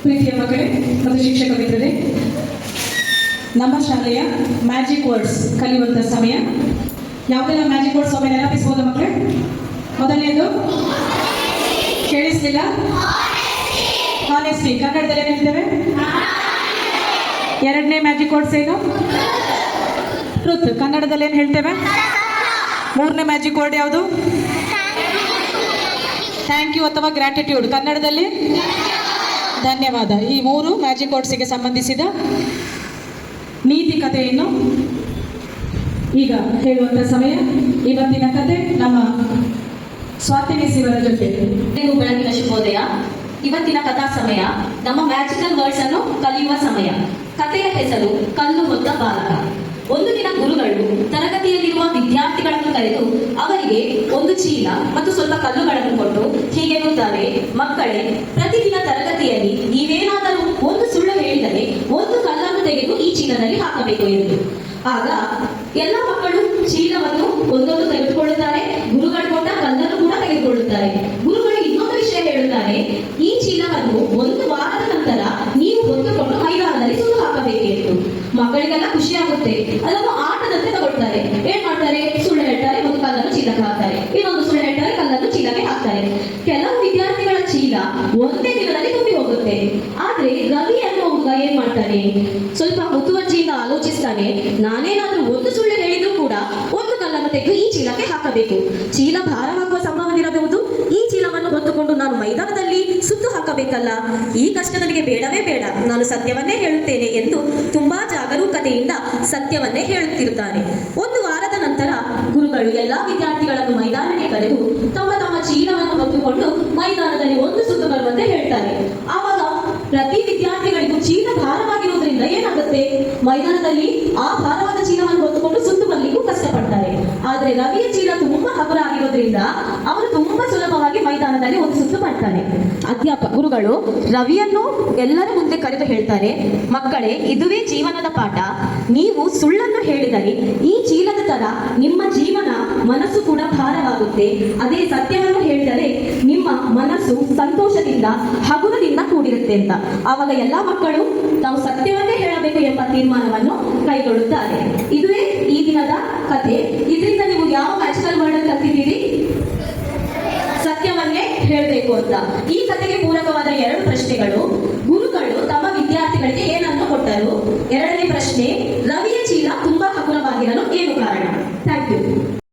ಪ್ರೀತಿಯ ಮಕ್ಕಳೇ ಮತ್ತು ಶಿಕ್ಷಕ ಮಿತ್ರರೇ, ನಮ್ಮ ಶಾಲೆಯ ಮ್ಯಾಜಿಕ್ ವರ್ಡ್ಸ್ ಕಲಿಯುವಂಥ ಸಮಯ. ಯಾವುದೆಲ್ಲ ಮ್ಯಾಜಿಕ್ ವರ್ಡ್ಸ್ ಒಮ್ಮೆ ನೆನಪಿಸಬಹುದು ಮಕ್ಕಳೇ? ಮೊದಲನೇದು ಕೇಳಿಸ್ಲಿಲ್ಲ, ಹಾನೆಸ್ಟಿ. ಕನ್ನಡದಲ್ಲಿ ಏನು ಹೇಳ್ತೇವೆ? ಎರಡನೇ ಮ್ಯಾಜಿಕ್ ವರ್ಡ್ಸ್ ಏನು? ಟ್ರುತ್. ಕನ್ನಡದಲ್ಲಿ ಏನು ಹೇಳ್ತೇವೆ? ಮೂರನೇ ಮ್ಯಾಜಿಕ್ ವರ್ಡ್ ಯಾವುದು? ಥ್ಯಾಂಕ್ ಯು ಅಥವಾ ಗ್ರಾಟಿಟ್ಯೂಡ್. ಕನ್ನಡದಲ್ಲಿ ಧನ್ಯವಾದ. ಈ ಮೂರು ಮ್ಯಾಜಿಕ್ ವರ್ಡ್ಸ್ಗೆ ಸಂಬಂಧಿಸಿದ ನೀತಿ ಕಥೆಯನ್ನು ಈಗ ಹೇಳುವಂಥ ಸಮಯ. ಇವತ್ತಿನ ಕತೆ ನಮ್ಮ ಸ್ವಾತಿ ಮಿಸ್ ಇವರ ಜೊತೆ. ಬೆಳಗಿನ ಶುಭೋದಯ. ಇವತ್ತಿನ ಕಥಾ ಸಮಯ ನಮ್ಮ ಮ್ಯಾಜಿಕಲ್ ವರ್ಡ್ಸ್ ಅನ್ನು ಕಲಿಯುವ ಸಮಯ. ಕಥೆಯ ಹೆಸರು ಕಲ್ಲು ಹೊತ್ತ ಬಾಲಕ. ಒಂದು ದಿನ ಗುರುಗಳು ತರಗತಿಯಲ್ಲಿರುವ ವಿದ್ಯಾರ್ಥಿಗಳನ್ನು ಕರೆದು ಅವರಿಗೆ ಒಂದು ಚೀಲ ಮತ್ತು ಸ್ವಲ್ಪ ಕಲ್ಲುಗಳನ್ನು ಕೊಟ್ಟು ಹೀಗೆ ಎನ್ನುತ್ತಾರೆ: ಮಕ್ಕಳೇ, ಪ್ರತಿದಿನ ತರಗತಿಯಲ್ಲಿ ನೀವೇನಾದರೂ ಒಂದು ಸುಳ್ಳು ಹೇಳಿದರೆ ಒಂದು ಕಲ್ಲನ್ನು ತೆಗೆದು ಈ ಚೀಲದಲ್ಲಿ ಹಾಕಬೇಕು ಎಂದು. ಆಗ ಎಲ್ಲ ಮಕ್ಕಳು ಚೀಲವನ್ನು ಒಂದೊಂದು ತೆಗೆದುಕೊಳ್ಳುತ್ತಾರೆ. ಗುರುಗಳು ಕೊಟ್ಟ ಕಲ್ಲನ್ನು ಕೂಡ ತೆಗೆದುಕೊಳ್ಳುತ್ತಾರೆ. ಗುರುಗಳು ಇನ್ನೊಂದು ವಿಷಯ ಹೇಳುತ್ತಾರೆ: ಈ ಚೀಲವನ್ನು ಒಂದು ವಾರದ ನಂತರ ನೀವು ಹೊತ್ತುಕೊಂಡು ಮೈದಾನದಲ್ಲಿ ಸುತ್ತು ಹಾಕಬೇಕೆಂದು. ಮಕ್ಕಳಿಗೆಲ್ಲ ಖುಷಿ ಆಗುತ್ತೆ. ಅದನ್ನು ಆಟದಂತೆ ತಗೊಳ್ತಾರೆ. ಏನ್ ಮಾಡ್ತಾರೆ? ಸುಳ್ಳು ಹೇಳ್ತಾರೆ, ಒಂದು ಕಲ್ಲನ್ನು ಚೀಲಕ್ಕೆ ಹಾಕ್ತಾರೆ. ಇನ್ನೊಂದು ಸುಳ್ಳು ಹೇಳ್ತಾರೆ, ಕಲ್ಲನ್ನು ಚೀಲಕ್ಕೆ ಹಾಕ್ತಾರೆ. ಕೆಲವು ವಿದ್ಯಾರ್ಥಿಗಳ ಚೀಲ ಒಂದೇ ದಿನದಲ್ಲಿ ತುಂಬಿ ಹೋಗುತ್ತೆ. ಆದ್ರೆ ರವಿ ಅನ್ನೋ ಹುಡುಗ ಏನ್ ಮಾಡ್ತಾನೆ? ಸ್ವಲ್ಪ ಮುತುವರ್ಜಿಯಿಂದ ಆಲೋಚಿಸ್ತಾನೆ. ನಾನೇನಾದ್ರೂ ಒಂದು ಸುಳ್ಳು ಹೇಳಿದ್ರು ಕೂಡ ಒಂದು ಕಲ್ಲನ್ನು ತೆಗೆದು ಈ ಚೀಲಕ್ಕೆ ಹಾಕಬೇಕು. ಚೀಲ ಭಾರವಾಗುವ ಸಂಭವವಿರಬಹುದು. ಈ ಚೀಲವನ್ನು ಹೊತ್ತುಕೊಂಡು ನಾನು ಮೈದಾನದಲ್ಲಿ ಸುತ್ತು ಹಾಕಬೇಕಲ್ಲ. ಈ ಕಷ್ಟ ನನಗೆ ಬೇಡವೇ ಬೇಡ. ನಾನು ಸತ್ಯವನ್ನೇ ಹೇಳುತ್ತೇನೆ ಎಂದು ತುಂಬಾ ಜಾಗರೂಕತೆಯಿಂದ ಸತ್ಯವನ್ನೇ ಹೇಳುತ್ತಿರುತ್ತಾನೆ. ಒಂದು ವಾರದ ನಂತರ ಗುರುಗಳು ಎಲ್ಲಾ ವಿದ್ಯಾರ್ಥಿಗಳನ್ನು ಮೈದಾನಕ್ಕೆ ಕರೆದು ತಮ್ಮ ತಮ್ಮ ಚೀಲವನ್ನು ಹೊತ್ತುಕೊಂಡು ಮೈದಾನದಲ್ಲಿ ಒಂದು ಸುತ್ತು ಬರುವಂತೆ ಹೇಳ್ತಾರೆ. ಆವಾಗ ಪ್ರತಿ ವಿದ್ಯಾರ್ಥಿಗಳಿಗೂ ಚೀಲ ಭಾರವಾಗಿರುವುದರಿಂದ ಏನಾಗುತ್ತೆ? ಮೈದಾನದಲ್ಲಿ ಆ ಭಾರವಾದ ಚೀಲವನ್ನು ಹೊತ್ತುಕೊಂಡು ಸುತ್ತು ಬರಲಿಕ್ಕೂ ಕಷ್ಟಪಡ್ತಾರೆ. ಆದ್ರೆ ರವಿಯ ಚೀಲ ತುಂಬಾ ಹಗುರ ಆಗಿರೋದ್ರಿಂದ ಅವನು ತುಂಬಾ ಸುಲಭವಾಗಿ ಮೈದಾನದಲ್ಲಿ ಒಂದು ಸುತ್ತು ಮಾಡ್ತಾನೆ. ಗುರುಗಳು ರವಿಯನ್ನು ಎಲ್ಲರ ಮುಂದೆ ಕರೆದು ಹೇಳ್ತಾರೆ: ಮಕ್ಕಳೇ, ಇದುವೇ ಜೀವನದ ಪಾಠ. ನೀವು ಸುಳ್ಳನ್ನು ಹೇಳಿದರೆ ಈ ಚೀಲದ ತರ ನಿಮ್ಮ ಜೀವನ ಮನಸ್ಸು ಕೂಡ ಭಾರವಾಗುತ್ತೆ. ಅದೇ ಸತ್ಯವನ್ನು ಹೇಳಿದರೆ ನಿಮ್ಮ ಮನಸ್ಸು ಸಂತೋಷದಿಂದ ಹಗುರದಿಂದ ಕೂಡಿರುತ್ತೆ ಅಂತ. ಆವಾಗ ಎಲ್ಲಾ ಮಕ್ಕಳು ತಾವು ಸತ್ಯವನ್ನೇ ಹೇಳಬೇಕು ಎಂಬ ತೀರ್ಮಾನವನ್ನು ಕೈಗೊಳ್ಳುತ್ತಾರೆ. ಇದುವೇ ಈ ದಿನದ ಕಥೆ. ಇದರಿಂದ ನೀವು ಯಾವ ಮ್ಯಾಜಿಕಲ್ ವರ್ಡ್ ಅನ್ನು ಕಲ್ತಿದ್ದೀರಿ? ಸತ್ಯವನ್ನೇ ಹೇಳಬೇಕು ಅಂತ. ಈ ಕಥೆಗೆ ಪೂರಕವಾದ 2 ಪ್ರಶ್ನೆಗಳು. ಗುರುಗಳು ತಮ್ಮ ವಿದ್ಯಾರ್ಥಿಗಳಿಗೆ ಏನನ್ನು ಕೊಟ್ಟರು? 2ನೇ ಪ್ರಶ್ನೆ: ರವಿಯ ಚೀಲ ತುಂಬಾ ಹಗುರವಾಗಿರಲು ಏನು ಕಾರಣ? Thank you.